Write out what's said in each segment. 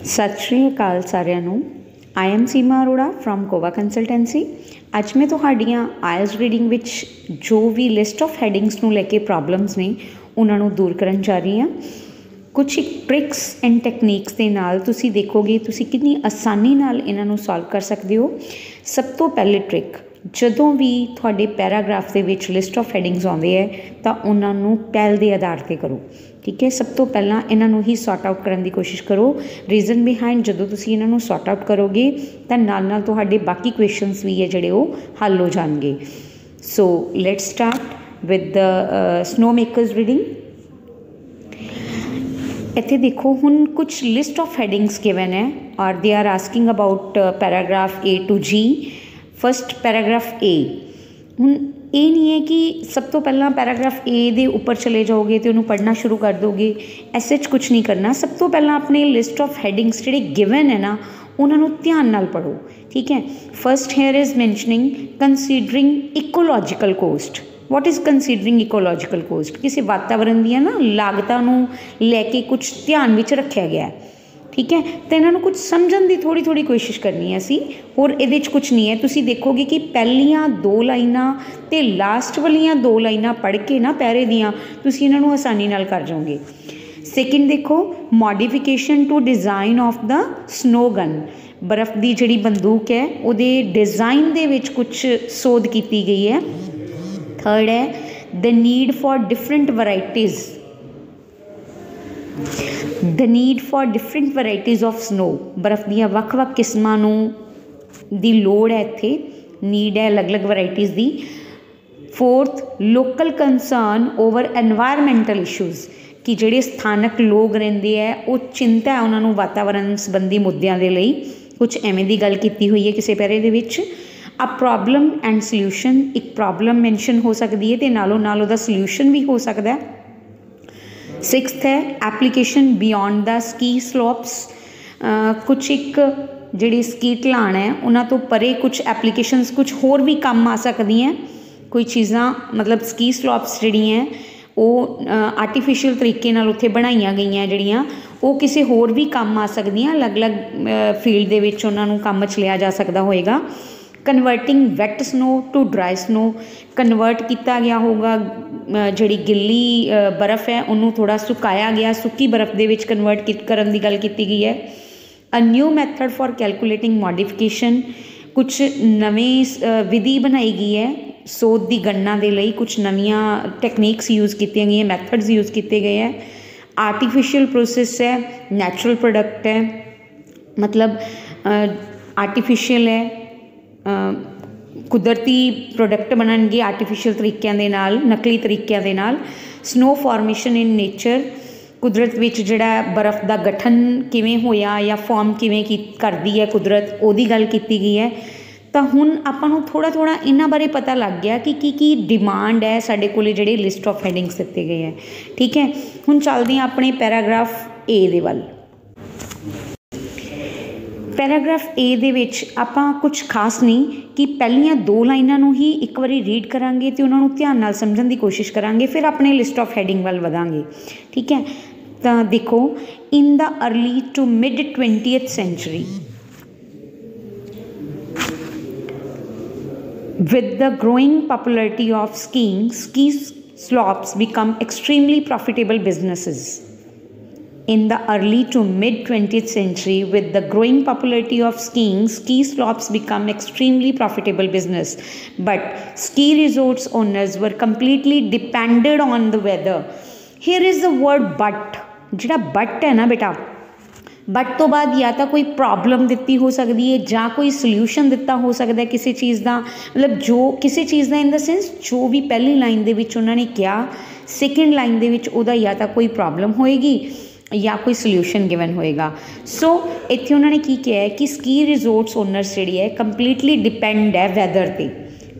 सत श्री अकाल सारिਆਂ ਨੂੰ। I am Seema Arora from Kova consultancy. अज मैं तुहाड़ियां आयल्स रीडिंग विच जो भी लिस्ट ऑफ हैडिंग्स नूं लैके प्रॉब्लम्स ने उन्हां नूं दूर करन जा रही हाँ। कुछ ट्रिक्स एंड टैक्नीक्स दे नाल तुसी देखोगे तुसी कितनी आसानी नाल इन्हां नूं सॉल्व कर सकते हो। सब तो पहले ट्रिक, जदों भी तुहाडे पैराग्राफ दे विच लिस्ट ऑफ हैडिंग्स आउंदे है तां उन्हां नूं टैल दे आधार ते करो। ठीक है, सब तो पहला इन्हां नूं ही सॉर्ट आउट करन दी कोशिश करो। रीजन बिहाइंड जदों तुसी इन्हां नूं सॉर्ट आउट करोगे तां नाल नाल तुहाडे बाकी क्वेश्चनस भी है जिहड़े वो हल हो जाणगे। So let's start with the snow makers reading. इत्थे देखो हुण कुछ लिस्ट ऑफ हैडिंग्स गिवन है और they are asking about paragraph A to G। First paragraph A, हुण ये नहीं है कि सब तो पहला पैराग्राफ A दे ऊपर चले जाओगे तो उन्होंने पढ़ना शुरू कर दोगे, ऐसे कुछ नहीं करना। सब तो पहला अपने लिस्ट ऑफ हैडिंग्स जिहड़े गिवन है ना उन्होंने ध्यान नाल पढ़ो। ठीक है, first here is mentioning considering ecological cost. What is considering ecological cost? किसी वातावरण दी ना लागतां नूं लैके कुछ ध्यान विच रखिया गया है। ठीक है, तो इन्होंने कुछ समझण की थोड़ी थोड़ी कोशिश करनी है असी, होर इहदे च कुछ नहीं है। तुसी देखोगे कि पहलियां दो लाइनां ते लास्ट वालियां दो लाइनां पढ़ के ना पैरे दियां तुसी इन्हां नूं आसानी नाल कर जाओगे। सैकेंड देखो, modification to design of the snow gun. बर्फ़ की जिहड़ी बंदूक है उहदे डिज़ाइन दे विच कुछ सोध की गई है। थर्ड है the need for different varieties, the need for different varieties of snow. बर्फ़ दियां वख-वख किस्मां नूं दी लोड़ है, इत्थे नीड है अलग अलग वराइटीज़ दी। Fourth, local concern over environmental issues, कि जिहड़े स्थानक लोग रहिंदे है वो चिंता है उन्हां नूं वातावरण संबंधी मुद्दिआं दे लई। कुछ एवें दी गल कीती हुई है किसी पैरे दे विच। अ प्रॉब्लम एंड सल्यूशन, एक प्रॉब्लम मैंशन हो सकती है तो नालों नाल उहदा सल्यूशन भी हो सकता है। सिक्स्थ है application beyond the ski slopes. कुछ एक जिहड़ी स्की ढलान है उन्हां तो परे कुछ एप्लीकेशनस कुछ होर भी काम आ सकती हैं। कोई चीज़ां मतलब स्की स्लोप्स जिहड़ियां वो आर्टिफिशियल तरीके नाल उत्थे बनाईयां गईयां जिहड़ियां वो किसी होर भी काम आ सकदियां, अलग अलग फील्ड दे विच उन्हां नूं काम च लिया जा सकता होएगा। Converting wet snow to dry snow, convert किया गया होगा जिहड़ी गिल्ली बर्फ़ है उन्होंने थोड़ा सुकाया गया, सुक्की बर्फ़ दे विच कन्वर्ट करन दी गल की गई है। A new method for calculating modification, कुछ नवीं विधि बनाई गई है सोध की गणना के लिए, कुछ नवीं टैक्नीक्स यूज़ की गई, मैथड्स यूज़ किए गए हैं। आर्टिफिशियल प्रोसैस है, नैचुरल प्रोडक्ट है, मतलब आर्टिफिशियल है, कुदरती प्रोडक्ट बननगे आर्टिफिशियल तरीक़ों के नाल, नकली तरीक़ों के नाल। स्नो फॉर्मेशन इन नेचर, कुदरत विच जिहड़ा बर्फ़ का गठन किवें होया या फॉर्म किवें करदी है कुदरत, उहदी गल कीती गई है। तो हुण आपां नूं थोड़ा थोड़ा इन्हां बारे पता लग गया कि की डिमांड है साडे कोले जिहड़े लिस्ट ऑफ हैडिंग्स दिते गए हैं। ठीक है, हुण चलदे हां अपने पैराग्राफ ए दे वल। पैराग्राफ ए दे विच आपां कुछ खास नहीं कि पहलियां दो लाइनां नूं ही एक बारी रीड करांगे तो उन्हां नूं ध्यान नाल समझण दी कोशिश करांगे, फिर अपने लिस्ट ऑफ हैडिंग वल वधांगे। ठीक है, तो देखो, in the early to mid 20th century with the growing popularity of skiing, ski slopes become extremely profitable businesses. In the early to mid 20th century, with the growing popularity of skiing, ski slopes become extremely profitable business. But ski resorts owners were completely dependent on the weather. Here is the word but. जिहड़ा but है ना बेटा, but तो बाद या तो कोई problem दिती हो सकती है या कोई सल्यूशन दिता हो सकता है किसी चीज़ का, मतलब जो किसी चीज़ का इन द सेंस जो भी पहली लाइन दे विच उन्होंने कहा सैकेंड लाइन दे विच उहदा या तो कोई प्रॉब्लम होएगी या कोई सल्यूशन गिवन होएगा। सो इत्थे उन्होंने की कहा है कि स्की रिजोर्ट्स ओनर्स जिहड़ी है कंप्लीटली डिपेंड है वैदर ते।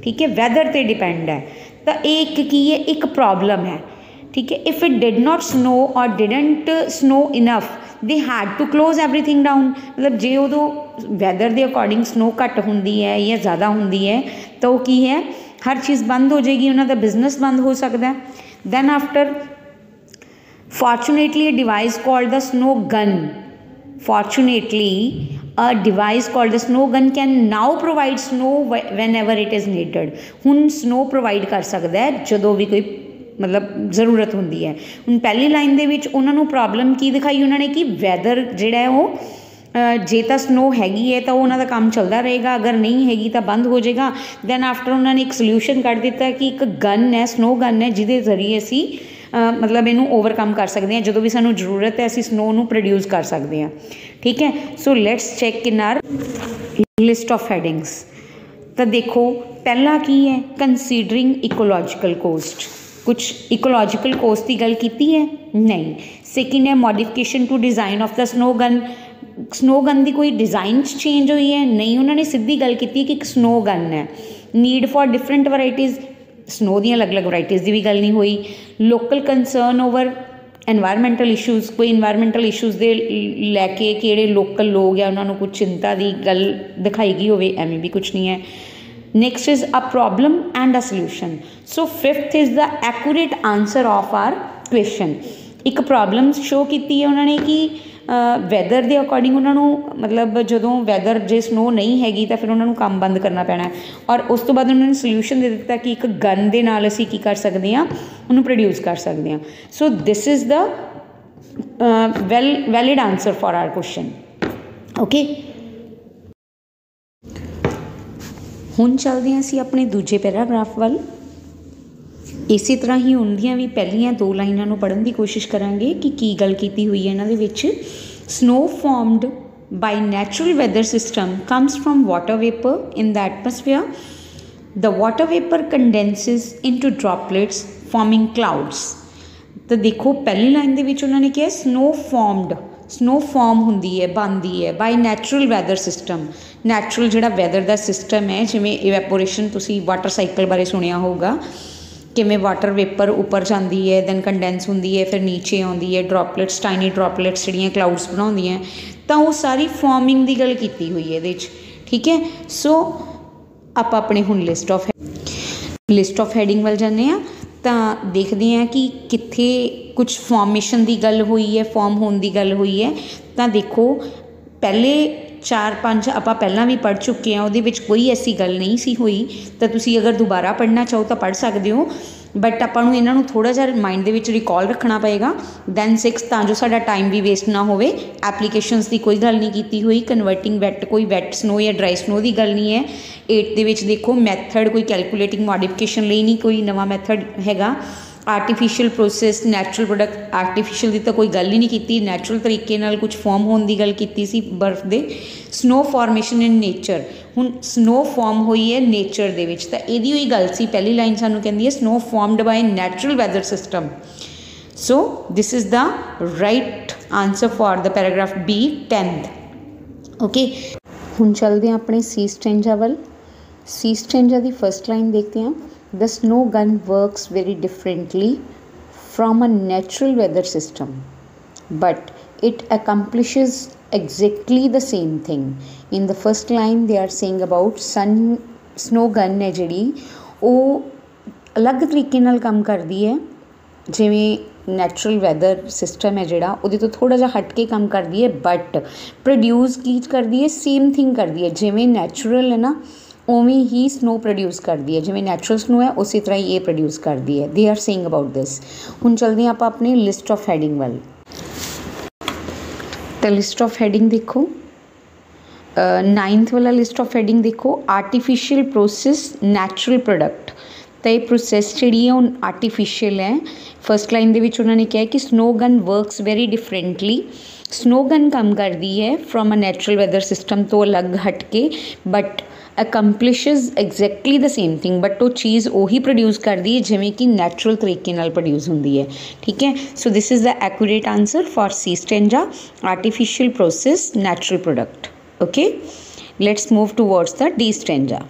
ठीक है, वैदर ते डिपेंड है तो एक की है, एक प्रॉब्लम है। ठीक है, if it did not snow और didn't snow enough they had to close everything down, मतलब जे उदों वैदर के अकॉर्डिंग स्नो घट होंदी है या ज़्यादा होंदी है तो वो की है हर चीज़ बंद हो जाएगी, उन्होंने बिजनेस बंद हो सकता है। Then after fortunately a device called the snow gun fortunately a device called the snow gun can now provide snow whenever it is needed। ਹੁਣ snow provide ਕਰ ਸਕਦਾ ਹੈ ਜਦੋਂ ਵੀ ਕੋਈ मतलब ਜ਼ਰੂਰਤ ਹੁੰਦੀ ਹੈ। ਹੁਣ ਪਹਿਲੀ ਲਾਈਨ ਦੇ ਵਿੱਚ ਉਹਨਾਂ ਨੂੰ ਪ੍ਰੋਬਲਮ ਕੀ ਦਿਖਾਈ ਉਹਨਾਂ ਨੇ ਕਿ ਵੈਦਰ ਜਿਹੜਾ ਹੈ ਉਹ ਜੇ ਤਾਂ ਸਨੋ ਹੈਗੀ ਹੈ ਤਾਂ ਉਹਨਾਂ ਦਾ ਕੰਮ ਚੱਲਦਾ ਰਹੇਗਾ, ਅਗਰ ਨਹੀਂ ਹੈਗੀ ਤਾਂ ਬੰਦ ਹੋ ਜਾਏਗਾ। ਦੈਨ ਆਫਟਰ ਉਹਨਾਂ ਨੇ ਇੱਕ ਸੋਲਿਊਸ਼ਨ ਕੱਢ ਦਿੱਤਾ ਕਿ ਇੱਕ ਗਨ ਹੈ, ਸਨੋ ਗਨ ਹੈ, ਜਿਹਦੇ ਜ਼ਰੀਏ ਅਸੀਂ मतलब इनू ओवरकम कर सकते हैं, जो भी सानू जरूरत है असी स्नो नू प्रोड्यूस कर सकते हैं। ठीक है, so let's check in our list of headings. तो देखो पहला की है कंसीडरिंग इकोलॉजिकल कोस्ट, कुछ इकोलॉजिकल कोस्ट की गल की है नहीं। सैकेंड है modification to design of the snow gun, snow gun की कोई डिज़ाइन चेंज हुई है नहीं, उन्होंने सीधी गल की कि एक स्नो गन है। Need for different varieties, snow दी अलग अलग वराइटीज़ की भी गल नहीं हुई। Local concern over environmental issues, कोई एनवायरमेंटल इशूज़ दे लैके किहड़े लोकल लोग या उन्होंने कुछ चिंता की गल दिखाई गई होवे, एवें भी कुछ नहीं है। Next is a problem and a solution. So fifth is the accurate answer of our question. एक प्रॉब्लम शो की है उन्होंने कि वैदर के अकॉर्डिंग उन्होंने मतलब जो वैदर जे स्नो नहीं हैगी तो फिर उन्होंने काम बंद करना पैना है, और उस तो बाद उन्होंने सोल्यूशन दे दिता कि एक गन के नाल असी की कर सकते हैं, उन्होंने प्रोड्यूस कर सकते हैं। So this is the valid answer for our question. Okay, हुण चलते हैं असी अपने दूजे पैराग्राफ वाल। इसी तरह ही उनदियां भी पहलियां दो लाइनां नूं पढ़न की कोशिश करांगे कि की गल कीती हुई है इन्हां दे विच। Snow formed by natural weather system comes from water vapour in the atmosphere. The water vapour condenses into droplets forming clouds. तो देखो पहली लाइन दे विच उन्होंने कहा स्नो फॉर्म्ड, स्नो फॉर्म होंदी है, बनती है by natural weather system. Natural जिहड़ा वैदर का सिस्टम है, जिवें इवैपोरेशन तुसीं वाटर साइकिल बारे सुनिया होगा, किमें वाटर वेपर उपर जाती है, दैन कंडेंस होंदी है, फिर नीचे आती है, ड्रॉपलेट्स टाइनी ड्रॉपलेट्स जिहड़ियां क्लाउड्स बनाउंदियां, तो वो सारी फॉर्मिंग की गल की हुई है। ठीक है, सो आप अपने हुण लिस्ट ऑफ हैडिंग वाल जाने हैं तो देखते हैं कि कित्थे कुछ फॉर्मेशन की गल हुई है, फॉर्म होने की गल हुई है। तो देखो पहले 4-5 आप पहला भी पढ़ चुके हैं, वो कोई ऐसी गल नहीं सी हुई, तो तुसी अगर दोबारा पढ़ना चाहो तो पढ़ सकते हो, बट आपां नूं इन्हां नूं थोड़ा जिहा माइंड दे विच रिकॉल रखना पएगा। दैन 6 तां जो साडा टाइम भी वेस्ट ना होवे। एप्लीकेशनस की कोई गल नहीं की हुई, कन्वर्टिंग वैट कोई वैट स्नो या ड्राई स्नो की गल नहीं है। 8 दे विच देखो मैथड कोई कैलकुलेटिंग मॉडिफिकेशन लई नहीं कोई नवा मैथड हैगा। Artificial process, natural product, artificial की तो कोई गल ही नहीं की, नैचुरल तरीके नाल कुछ फॉर्म होने की गल की सी बर्फ दे। स्नो फॉर्मेशन इन नेचर, हुण स्नो फॉर्म हुई है नेचर दे विच, तो इहदी हुई गल सी। पहली लाइन सानूं कहंदी है snow formed by natural weather system. So this is the right answer for the paragraph B 10th। Okay, हुण चलते हैं अपने सी स्ट्रेंजा वाल। सी स्ट्रेंजा की फर्स्ट लाइन देखते हैं। The snow gun works very differently from a natural weather system, but it accomplishes exactly the same thing. In the first line they are saying about snow gun है जिहड़ी ਉਹ अलग तरीके नाल काम करती है, जिवें नैचुरल वैदर सिस्टम है जिहड़ा ਉਹਦੇ ਤੋਂ थोड़ा जिहा हट के काम करती है, बट प्रोड्यूस की करती है सेम थिंग करती है। जिवें नैचुरल है ना उवें ही स्नो प्रोड्यूस करती है, जिवें नैचुरल स्नो है उसी तरह ही ये प्रोड्यूस करती है। They are saying about this. हुण चलते हैं आप अपनी लिस्ट ऑफ हैडिंग वाल। तो लिस्ट ऑफ हैडिंग देखो, 9th वाला लिस्ट ऑफ हैडिंग देखो, आर्टिफिशियल प्रोसैस नैचुरल प्रोडक्ट। तो ये प्रोसैस जी है आर्टिफिशियल है। फर्स्ट लाइन दे विच उन्होंने कहा कि snow gun works very differently. Snow gun काम करती है from a natural weather system तो अलग हट के, but accomplishes exactly the same thing, but वो चीज़ उही प्रोड्यूस करती है जिमें कि नैचुरल तरीके नाल प्रोड्यूस होंदी है। ठीक है, so this is the accurate answer for C stanza, artificial process natural product. Okay, let's move towards the D stanza.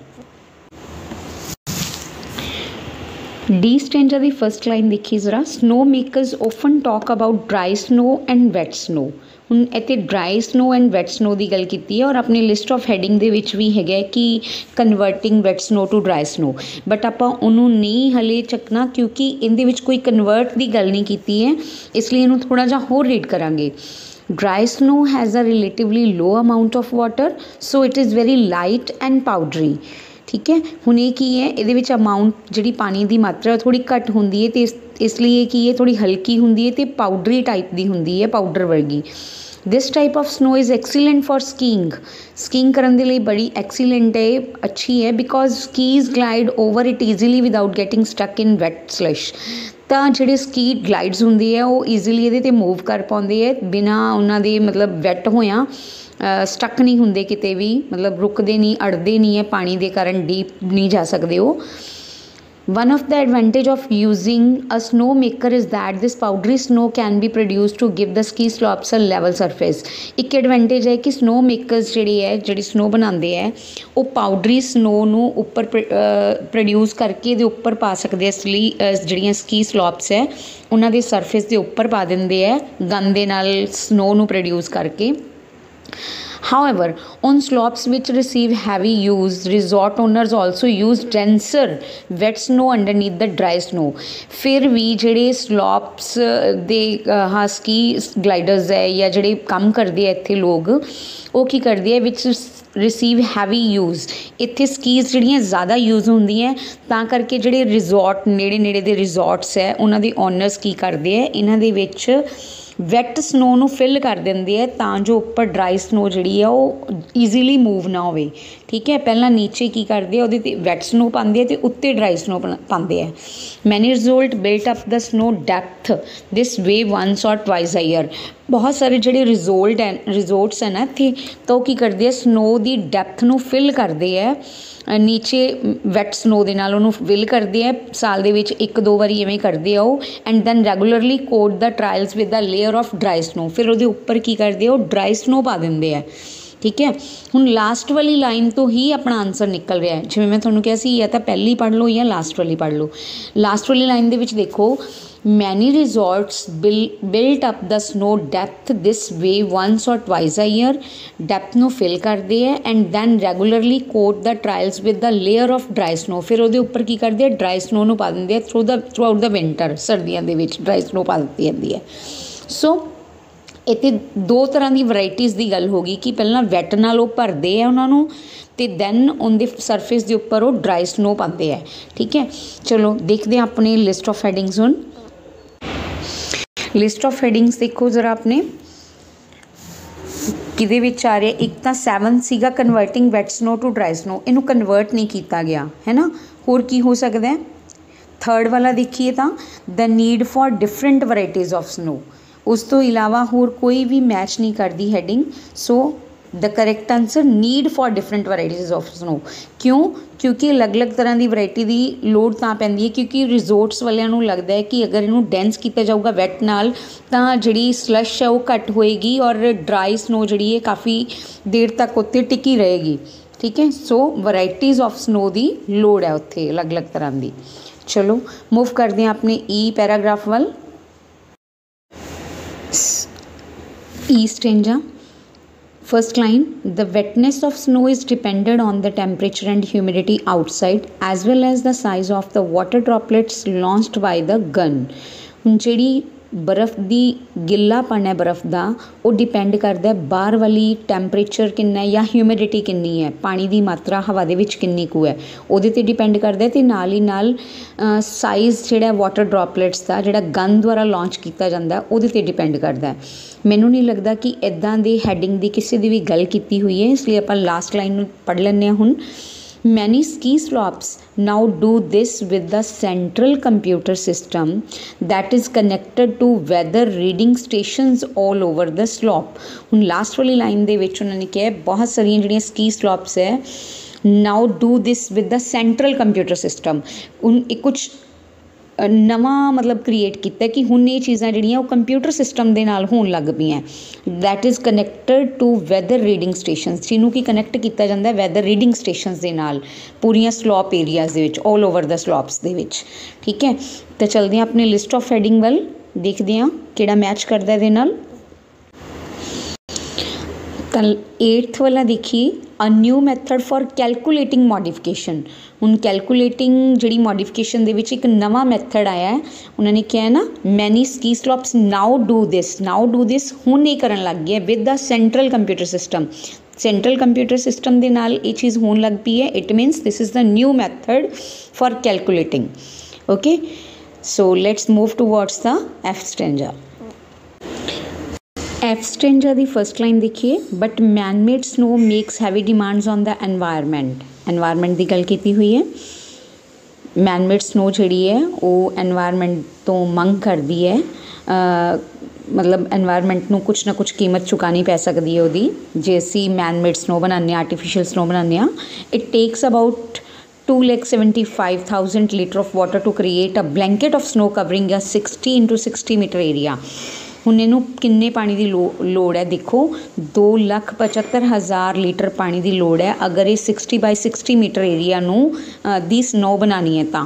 D stanza की फर्स्ट लाइन देखिए जरा। Snow makers often talk about dry snow and wet snow. हुण इत्थे dry snow and wet snow की गल की है, और अपनी लिस्ट ऑफ हैडिंग दे विच भी है कि converting wet snow to dry snow, but आपां उहनूं नहीं हले चकना क्योंकि इहदे विच कोई कन्वर्ट की गल नहीं की है, इसलिए इहनूं थोड़ा जिहा होर रीड करांगे। Dry snow has a relatively low amount of water, so it is very light and powdery. ठीक है, ਹੁਣ ਇਹ ਕੀ ਹੈ, ਇਹਦੇ ਵਿੱਚ ਅਮਾਊਂਟ ਜਿਹੜੀ ਪਾਣੀ ਦੀ ਮਾਤਰਾ ਥੋੜ੍ਹੀ ਘੱਟ ਹੁੰਦੀ ਹੈ ਅਤੇ ਇਸ ਲਈ ਇਹ ਕੀ ਹੈ, ਥੋੜ੍ਹੀ ਹਲਕੀ ਹੁੰਦੀ ਹੈ ਅਤੇ ਪਾਊਡਰੀ ਟਾਈਪ ਦੀ ਹੁੰਦੀ ਹੈ, ਪਾਊਡਰ ਵਰਗੀ। ਦਿਸ type of snow is excellent for skiing ਕਰਨ ਦੇ ਲਈ ਬੜੀ ਐਕਸੀਲੈਂਟ ਹੈ, ਅੱਛੀ ਹੈ, because squeeze ਗਲਾਈਡ over it easily without getting stuck in VAT ਸਲਸ਼। ਤਾਂ ਜਿਹੜੇ ਸਕੀ ਗਲਾਈਡਸ ਹੁੰਦੇ ਆ ਉਹ ਈਜ਼ੀਲੀ ਇਹਦੇ 'ਤੇ ਮੂਵ ਕਰ ਪਾਉਂਦੇ ਹੈ ਬਿਨਾਂ ਉਹਨਾਂ ਦੇ ਮਤਲਬ ਵੈਟ ਹੋਇਆਂ, ਸਟੱਕ ਨਹੀਂ ਹੁੰਦੇ ਕਿਤੇ ਵੀ, ਮਤਲਬ ਰੁਕਦੇ ਨਹੀਂ, ਅੜਦੇ ਨਹੀਂ ਹੈ ਪਾਣੀ ਦੇ ਕਾਰਨ, ਡੀਪ ਨਹੀਂ ਜਾ ਸਕਦੇ ਉਹ। One of the advantage of using a snow maker is that this powdery snow can be produced to give the ski slopes a level surface। ਇੱਕ ਐਡਵਾਂਟੇਜ ਹੈ ਕਿ ਸਨੋ ਮੇਕਰਸ ਜਿਹੜੇ ਹੈ, ਜਿਹੜੀ ਸਨੋ ਬਣਾਉਂਦੇ ਹੈ, ਉਹ ਪਾਊਡਰੀ ਸਨੋ ਨੂੰ ਉੱਪਰ ਪ੍ਰੋਡਿਊਸ ਕਰਕੇ ਇਹਦੇ ਉੱਪਰ ਪਾ ਸਕਦੇ, ਇਸ ਲਈ ਜਿਹੜੀਆਂ ਸਕੀ ਸਲੋਪਸ ਹੈ ਉਹਨਾਂ ਦੇ ਸਰਫੇਸ ਦੇ ਉੱਪਰ ਪਾ ਦਿੰਦੇ ਹੈ ਗਨ ਦੇ ਨਾਲ ਸਨੋ ਨੂੰ ਪ੍ਰੋਡਿਊਸ ਕਰਕੇ। However, on slopes which receive heavy use, resort owners also use denser wet snow underneath the dry snow। ਫਿਰ ਵੀ ਜਿਹੜੇ ਸਲੋਪਸ ਦੇ ਸਕੀ ਗਲਾਈਡਰਸ ਹੈ ਜਾਂ ਜਿਹੜੇ ਕੰਮ ਕਰਦੇ ਆ ਇੱਥੇ ਲੋਕ, ਉਹ ਕੀ ਕਰਦੇ ਆ, ਵਿੱਚ ਰਿਸੀਵ ਹੈਵੀ ਯੂਜ਼, ਇੱਥੇ ਸਕੀਜ਼ ਜਿਹੜੀਆਂ ਜ਼ਿਆਦਾ ਯੂਜ਼ ਹੁੰਦੀਆਂ, ਤਾਂ ਕਰਕੇ ਜਿਹੜੇ ਰਿਜ਼ੋਰਟ ਨੇੜੇ ਦੇ ਰਿਜ਼ੋਰਟਸ ਹੈ ਉਹਨਾਂ ਦੇ ਓਨਰਸ ਕੀ ਕਰਦੇ ਹੈ, ਇਹਨਾਂ ਦੇ ਵਿੱਚ ਵੈਟ ਸਨੋ ਨੂੰ ਫਿਲ ਕਰ ਦਿੰਦੇ ਹੈ ਤਾਂ ਜੋ ਉੱਪਰ ਡਰਾਈ ਸਨੋ ਜਿਹੜੀ ਆ ਉਹ ਈਜ਼ੀਲੀ ਮੂਵ ਨਾ ਹੋਵੇ। ਠੀਕ ਹੈ, ਪਹਿਲਾਂ ਨੀਚੇ ਕੀ ਕਰਦੇ ਆ, ਉਹਦੇ 'ਤੇ ਵੈਟ ਸਨੋ ਪਾਉਂਦੇ ਆ ਅਤੇ ਉੱਤੇ ਡਰਾਈ ਸਨੋ ਪਾਉਂਦੇ ਆ। ਮੈਨੀ ਰਿਜ਼ੋਰਟ ਬਿਲਟ ਅਪ ਦਾ ਸਨੋ ਡੈਪਥ ਦਿਸ ਵੇ ਵਨਸ ਔਰ ਟਵਾਈਸ ਅ ਈਅਰ। ਬਹੁਤ ਸਾਰੇ ਜਿਹੜੇ ਰਿਜ਼ੋਰਟਸ ਹੈ ਨਾ ਇੱਥੇ, ਤਾਂ ਉਹ ਕੀ ਕਰਦੇ ਆ, ਸਨੋ ਦੀ ਡੈਪਥ ਨੂੰ ਫਿਲ ਕਰਦੇ ਹੈ, ਨੀਚੇ ਵੈਟ ਸਨੋ ਦੇ ਨਾਲ ਉਹਨੂੰ ਫਿਲ ਕਰਦੇ ਆ, ਸਾਲ ਦੇ ਵਿੱਚ 1-2 ਵਾਰੀ ਇਵੇਂ ਕਰਦੇ ਆ ਉਹ। And then regularly coat the trials with the layer of dry snow. ਫਿਰ ਉਹਦੇ ਉੱਪਰ ਕੀ ਕਰਦੇ ਆ, ਉਹ ਡਰਾਈ ਸਨੋ ਪਾ ਦਿੰਦੇ ਆ। ਠੀਕ ਹੈ, ਹੁਣ ਲਾਸਟ ਵਾਲੀ ਲਾਈਨ ਤੋਂ ਹੀ ਆਪਣਾ ਆਨਸਰ ਨਿਕਲ ਰਿਹਾ। ਜਿਵੇਂ ਮੈਂ ਤੁਹਾਨੂੰ ਕਿਹਾ ਸੀ, ਜਾਂ ਤਾਂ ਪਹਿਲੀ ਪੜ੍ਹ ਲਓ ਜਾਂ ਲਾਸਟ ਵਾਲੀ ਪੜ੍ਹ ਲਓ। ਲਾਸਟ ਵਾਲੀ ਲਾਈਨ ਦੇ ਵਿੱਚ ਦੇਖੋ, ਮੈਨੀ ਰਿਜ਼ੋਰਟਸ ਬਿਲਟ ਅਪ ਦਾ ਸਨੋ ਡੈਪਥ ਦਿਸ ਵੇ ਵਨਸ ਔਰ ਟਵਾਈਸ ਅ ਈਅਰ। ਡੈਪਥ ਨੂੰ ਫਿਲ ਕਰਦੇ ਹੈ and then regularly coat the trials with the layer of dry snow. ਫਿਰ ਉਹਦੇ ਉੱਪਰ ਕੀ ਕਰਦੇ ਆ, ਡਰਾਈ ਸਨੋ ਨੂੰ ਪਾ ਦਿੰਦੇ ਆ ਥਰੂ ਆਊਟ ਦਾ ਵਿੰਟਰ। ਸਰਦੀਆਂ ਦੇ ਵਿੱਚ ਡਰਾਈ ਸਨੋ ਪਾ ਦਿੱਤੀ ਜਾਂਦੀ ਹੈ। ਸੋ ਇੱਥੇ 2 ਤਰ੍ਹਾਂ ਦੀ ਵਰਾਇਟੀਜ਼ ਦੀ ਗੱਲ ਹੋ ਗਈ ਕਿ ਪਹਿਲਾਂ ਵੈਟ ਨਾਲ ਉਹ ਭਰਦੇ ਆ ਉਹਨਾਂ ਨੂੰ ਅਤੇ ਦੈਨ ਉਹਦੇ ਸਰਫੇਸ ਦੇ ਉੱਪਰ ਉਹ ਡਰਾਈ ਸਨੋ ਪਾਉਂਦੇ ਹੈ। ਠੀਕ ਹੈ, ਚਲੋ ਦੇਖਦੇ ਹਾਂ ਆਪਣੀ ਲਿਸਟ ਆਫ ਹੈਡਿੰਗਸ। ਹੁਣ ਲਿਸਟ ਆਫ ਹੈਡਿੰਗਸ ਦੇਖੋ ਜ਼ਰਾ ਆਪਣੇ ਕਿਹਦੇ ਵਿੱਚ ਆ ਰਿਹਾ। ਇੱਕ ਤਾਂ 7 ਸੀਗਾ ਕਨਵਰਟਿੰਗ VAT snow to dry snow, ਇਹਨੂੰ ਕਨਵਰਟ ਨਹੀਂ ਕੀਤਾ ਗਿਆ ਹੈ ਨਾ। ਹੋਰ ਕੀ ਹੋ ਸਕਦਾ ਹੈ। 3rd ਵਾਲਾ ਦੇਖੀਏ ਤਾਂ ਦ need for different varieties of snow. ਉਸ ਤੋਂ ਇਲਾਵਾ ਹੋਰ ਕੋਈ ਵੀ ਮੈਚ ਨਹੀਂ ਕਰਦੀ heading. So the correct answer need for different varieties of snow. ਕਿਉਂ? ਕਿਉਂਕਿ ਅਲੱਗ-ਅਲੱਗ ਤਰ੍ਹਾਂ ਦੀ ਵਰਾਇਟੀ ਦੀ ਲੋੜ ਤਾਂ ਪੈਂਦੀ ਹੈ ਕਿਉਂਕਿ ਰਿਜ਼ੋਰਟਸ ਵਾਲਿਆਂ ਨੂੰ ਲੱਗਦਾ ਹੈ ਕਿ ਅਗਰ ਇਹਨੂੰ ਡੈਂਸ ਕੀਤਾ ਜਾਊਗਾ ਵੈਟ ਨਾਲ ਤਾਂ ਜਿਹੜੀ ਸਲਸ਼ ਹੈ ਉਹ ਘੱਟ ਹੋਏਗੀ ਔਰ ਡਰਾਈ ਸਨੋ ਜਿਹੜੀ ਹੈ ਕਾਫੀ ਦੇਰ ਤੱਕ ਉੱਤੇ ਟਿਕੀ ਰਹੇਗੀ। ਠੀਕ ਹੈ, ਸੋ ਵਰਾਇਟੀਜ਼ ਆਫ ਸਨੋ ਦੀ ਲੋੜ ਹੈ ਉੱਥੇ ਅਲੱਗ-ਅਲੱਗ ਤਰ੍ਹਾਂ ਦੀ। ਚਲੋ ਮੂਵ ਕਰਦੇ ਹਾਂ ਆਪਣੇ ਈ ਪੈਰਾਗ੍ਰਾਫ ਵੱਲ। E stanza. First line, the wetness of snow is dependent on the temperature and humidity outside as well as the size of the water droplets launched by the gun। ਹੁਣ ਜਿਹੜੀ ਬਰਫ਼ ਦੀ ਗਿੱਲਾਪਣ ਹੈ ਬਰਫ਼ ਦਾ ਉਹ ਡਿਪੈਂਡ ਕਰਦਾ ਬਾਹਰ ਵਾਲੀ ਟੈਂਪਰੇਚਰ ਕਿੰਨਾ ਹੈ ਜਾਂ ਹਿਊਮਿਡਿਟੀ ਕਿੰਨੀ ਹੈ, ਪਾਣੀ ਦੀ ਮਾਤਰਾ ਹਵਾ ਦੇ ਵਿੱਚ ਕਿੰਨੀ ਕੁ ਹੈ ਉਹਦੇ 'ਤੇ ਡਿਪੈਂਡ ਕਰਦਾ। ਅਤੇ ਨਾਲ ਹੀ ਨਾਲ ਸਾਈਜ਼ ਜਿਹੜਾ ਵਾਟਰ ਡਰੋਪਲੇਟਸ ਦਾ ਜਿਹੜਾ ਗਨ ਦੁਆਰਾ ਲਾਂਚ ਕੀਤਾ ਜਾਂਦਾ ਉਹਦੇ 'ਤੇ ਡਿਪੈਂਡ ਕਰਦਾ। ਮੈਨੂੰ ਨਹੀਂ ਲੱਗਦਾ ਕਿ ਇੱਦਾਂ ਦੀ ਹੈਡਿੰਗ ਦੀ ਕਿਸੇ ਦੀ ਵੀ ਗੱਲ ਕੀਤੀ ਹੋਈ ਹੈ, ਇਸ ਲਈ ਆਪਾਂ ਲਾਸਟ ਲਾਈਨ ਨੂੰ ਪੜ੍ਹ ਲੈਂਦੇ ਹਾਂ ਹੁਣ। Many ski slopes now do this with the central computer system that is connected to weather reading stations all over the slope। ਹੁਣ ਲਾਸਟ ਵਾਲੀ ਲਾਈਨ ਦੇ ਵਿੱਚ ਉਹਨਾਂ ਨੇ ਕਿਹਾ ਬਹੁਤ ਸਾਰੀਆਂ ਜਿਹੜੀਆਂ ਸਕੀ ਸਲੋਪਸ ਹੈ now do this with the central computer system। ਹੁਣ ਇਹ ਕੁਛ ਨਵਾਂ ਮਤਲਬ ਕ੍ਰੀਏਟ ਕੀਤਾ ਕਿ ਹੁਣ ਇਹ ਚੀਜ਼ਾਂ ਜਿਹੜੀਆਂ ਉਹ ਕੰਪਿਊਟਰ ਸਿਸਟਮ ਦੇ ਨਾਲ ਹੋਣ ਲੱਗ ਪਈਆਂ। That is connected to weather reading stations, ਜਿਹਨੂੰ ਕਿ ਕਨੈਕਟ ਕੀਤਾ ਜਾਂਦਾ ਵੈਦਰ ਰੀਡਿੰਗ ਸਟੇਸ਼ਨਸ ਦੇ ਨਾਲ ਪੂਰੀਆਂ ਸਲੋਪ ਏਰੀਆਜ਼ ਦੇ ਵਿੱਚ, ਆਲ ਓਵਰ ਦਾ ਸਲੋਪਸ ਦੇ ਵਿੱਚ। ਠੀਕ ਹੈ, ਤਾਂ ਚਲਦੇ ਹਾਂ ਆਪਣੀ ਲਿਸਟ ਆਫ ਹੈਡਿੰਗ ਵੱਲ, ਦੇਖਦੇ ਹਾਂ ਕਿਹੜਾ ਮੈਚ ਕਰਦਾ ਇਹਦੇ ਨਾਲ। ਤਾਂ 8th वाला देखिए a new method for calculating modification. हुण कैलकुलेटिंग जिहड़ी मॉडिफिकेशन दे विच एक नवा मैथड आया है, उन्होंने क्या है ना, many ski slopes now do this हुण ये करन लग गया with the central computer system. Central computer system दे नाल ये चीज़ होने लग पई है। It मीनस this is the new method for calculating. Okay, so let's move towards the F stanza. F stanza the first line देखिए, but man made snow makes heavy demands on the environment की गल की हुई है। Man made snow जी है वो environment तो मंग करती है, मतलब एनवायरमेंट नू कुछ ना कुछ कीमत चुकानी पै सकती है वही, जे असी मैन मेड स्नो बनाने, आर्टिफिशियल स्नो बनाने। It takes about 2,75,000 litre of water to create a blanket of snow covering a 60 into 60 metre area. हुण इनू किन्ने पानी की लोड़ है, देखो 2,75,000 लीटर पानी की लोड़ है अगर ये 60 by 60 मीटर एरिया नू दी स्नो बनानी है तां।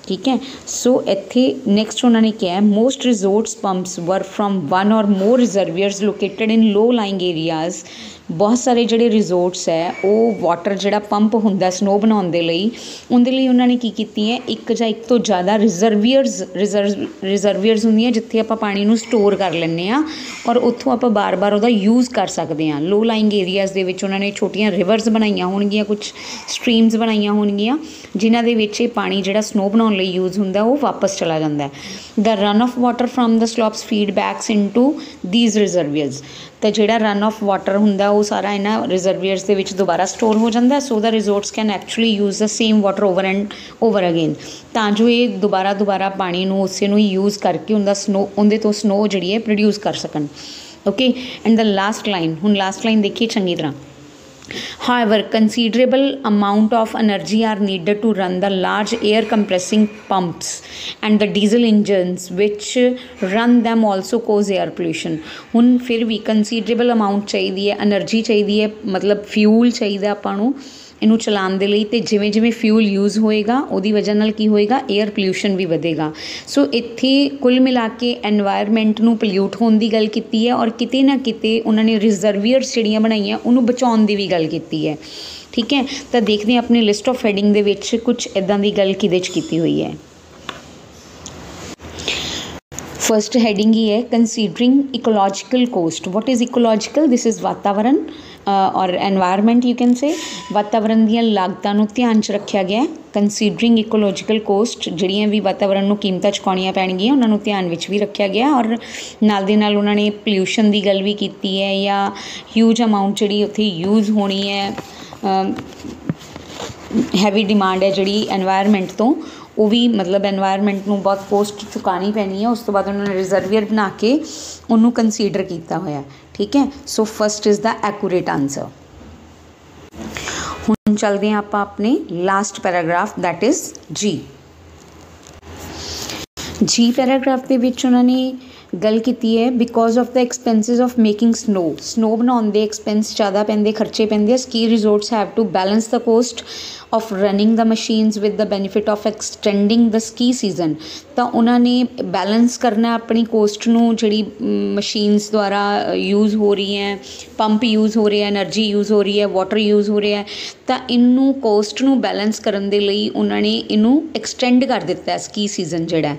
ठीक है, सो इत्थे नैक्सट उन्होंने क्या है, most resorts pumps were from one और मोर रिजर्वियर्स located in low lying areas. बहुत सारे जोड़े रिजोर्ट्स है वो वाटर जोड़ा पंप होंदा स्नो बनाने दे लई, उनके लिए उन्होंने की कीती है, एक या एक तो ज़्यादा रिजर्वियर्स होंदियां जिथे आप पानी नू स्टोर कर लैंदे आ और उत्थों आप बार बार उहदा यूज़ कर सकते हैं। लो लाइंग एरियाज़ दे विच उन्होंने छोटियां रिवर्स बनाईयां होणगियां, कुछ स्ट्रीम्स बनाईयां होणगियां जिन्हां दे विच पानी जिहड़ा स्नो बनाउण लई यूज़ हुंदा वो वापस चला जांदा है। The run of water from the slopes feedbacks into these रिजर्वियर्स। तो जिहड़ा रन ऑफ वाटर हुंदा वो सारा इन्हां रिजर्वियर्स दे विच दोबारा स्टोर हो जाता है। So the resorts can actually use the same water over and over again, तां जो ये दोबारा पानी नूं उसे नूं यूज़ करके उनका स्नो उनदे तो स्नो जिहड़ी है प्रोड्यूस कर सकन। Okay, and the last line, हुण लास्ट लाइन देखिए चंगी तरह। However, considerable amount of energy are needed to run the large air compressing pumps and the diesel engines which run them also cause air pollution। हुण फिर भी considerable amount चाहिए है, energy चाहिए है, मतलब फ्यूल चाहिए आपां नूं इनू चलाने दे लई, ते जिवें जिवें फ्यूल यूज़ होएगा उहदी वजह नाल की होएगा, एयर पोल्यूशन भी वधेगा। सो इत्थे कुल मिला के एनवायरमेंट नू पोल्यूट होने की गल कीती है और किते ना किते उन्होंने रिजर्वियर्स जिहड़ियां बनाईयां उहनूं बचाउण दी भी गल कीती है। ठीक है, तो देखते हैं अपनी लिस्ट ऑफ हेडिंग दे विच कुछ इदां दी गल किहदे च कीती हुई है। फर्स्ट हेडिंग ही है considering ecological cost. What is ecological? This is वातावरण और एनवायरमेंट यू कैन से, वातावरण दीयां लागतां नूं ध्यान च रखिया गया। कंसीडरिंग इकोलॉजिकल कोस्ट जिहड़ियां भी वातावरण नूं कीमतां चुकाउणियां पैणगियां उन्हां नूं ध्यान विच भी रखिया गया और नाल दे नाल उन्होंने पोल्यूशन की गल भी कीती है या ह्यूज अमाउंट जिहड़ी उत्थे यूज़ होनी है, हैवी डिमांड है जिहड़ी एनवायरमेंट तो वो भी, मतलब एनवायरमेंट नूं बहुत कोस्ट चुकानी पैनी है। उस तो बाद उन्होंने रिजर्वियर बना के उन्होंने कंसीडर किया होया। ठीक है, so first is the accurate answer. हुण चलते हैं आप अपने last paragraph, that is ji paragraph के विच उन्होंने गल की है, because of the expenses of making snow बनाने के एक्सपेंस ज़्यादा पैंदे, खर्चे पैंदे, ski resorts have to balance the coast of running the machines with the benefit of extending the ski season. तो उन्होंने बैलेंस करना अपनी कोस्ट नूं जिहड़ी मशीन्स द्वारा यूज़ हो रही हैं, पंप यूज़ हो रहे हैं, एनर्जी यूज़ हो रही है, वाटर यूज़ हो रहा है, तो इनू कोस्ट नूं बैलेंस करन दे लई उन्होंने इनू एक्सटेंड कर दिता है स्की सीजन जिहड़ा।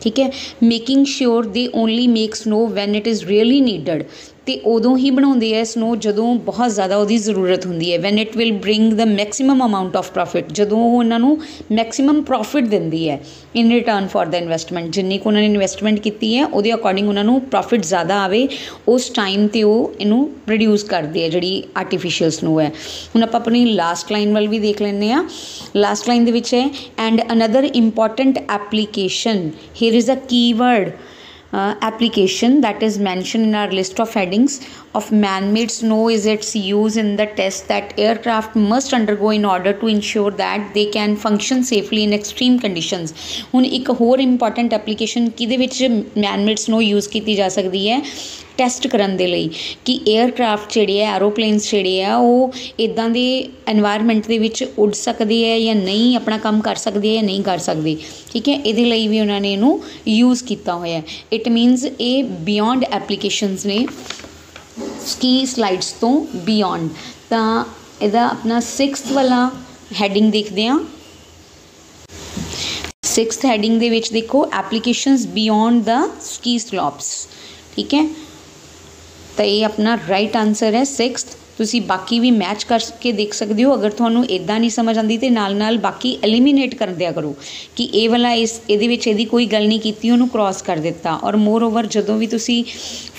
ठीक है, making sure they only make snow when it is really needed, तो उदों ही बनाते हैं स्नो जदों बहुत ज़्यादा उसकी ज़रूरत होंदी है। When it will bring the maximum amount of profit, जदों वो उन्होंने मैक्सीमम प्रॉफिट दिंदी है in return for the investment, जिन्नी को उन्होंने इन्वेस्टमेंट की है वो अकॉर्डिंग उन्होंने प्रॉफिट ज़्यादा आए उस टाइम तो वो इनू प्रोड्यूस करते हैं जी आर्टिफिशियल स्नो है। हुण आपां अपनी लास्ट लाइन वाल भी देख लैंदे आ। लास्ट लाइन दे विच है and another important application, here is a keyword application that is mentioned in our list of headings of man-made snow is its use in the test that aircraft must undergo in order to ensure that they can function safely in extreme conditions। हुण एक होर important application किहदे विच man-made snow use की जा सकती है test करन दे लई कि aircraft जिहड़े है, एरोप्लेन्स जिहड़े है वो इदां दे एनवायरमेंट दे विच उड़ सकदे है या नहीं, अपना काम कर सकदे या नहीं कर सकदे। ठीक है, इहदे लई भी उन्होंने इनू यूज़ किया होया। इट मीनस ये बियॉन्ड एप्लीकेशनस ने स्की स्लाइड्स तो बियॉन्ड। तो इहदा अपना 6th वाला हैडिंग देखते हैं। 6th हैडिंग दे विच देखो applications beyond the ski slopes, ठीक है। तो ये अपना राइट आंसर है 6th। तुसी बाकी भी मैच करके देख सकते हो। अगर तुहानू इदां नहीं समझ आती तो नाल नाल बाकी एलिमीनेट कर दिया करो कि ये वाला इहदे विच इहदी कोई गल नहीं कीती, उहनू क्रॉस कर दिता। और मोर ओवर जदों भी तुसी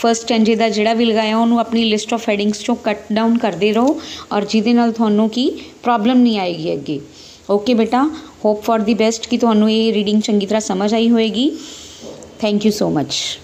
फर्स्ट स्टैंजे दा जिहड़ा भी लगाया उहनू अपनी लिस्ट ऑफ हैडिंग्स चों कट डाउन करते रहो और जिहदे नाल तुहानू की प्रॉब्लम नहीं आएगी अगे। ओके बेटा, होप फॉर द बेस्ट कि तुहानू ये रीडिंग चंगी तरह समझ आई होएगी। Thank you so much.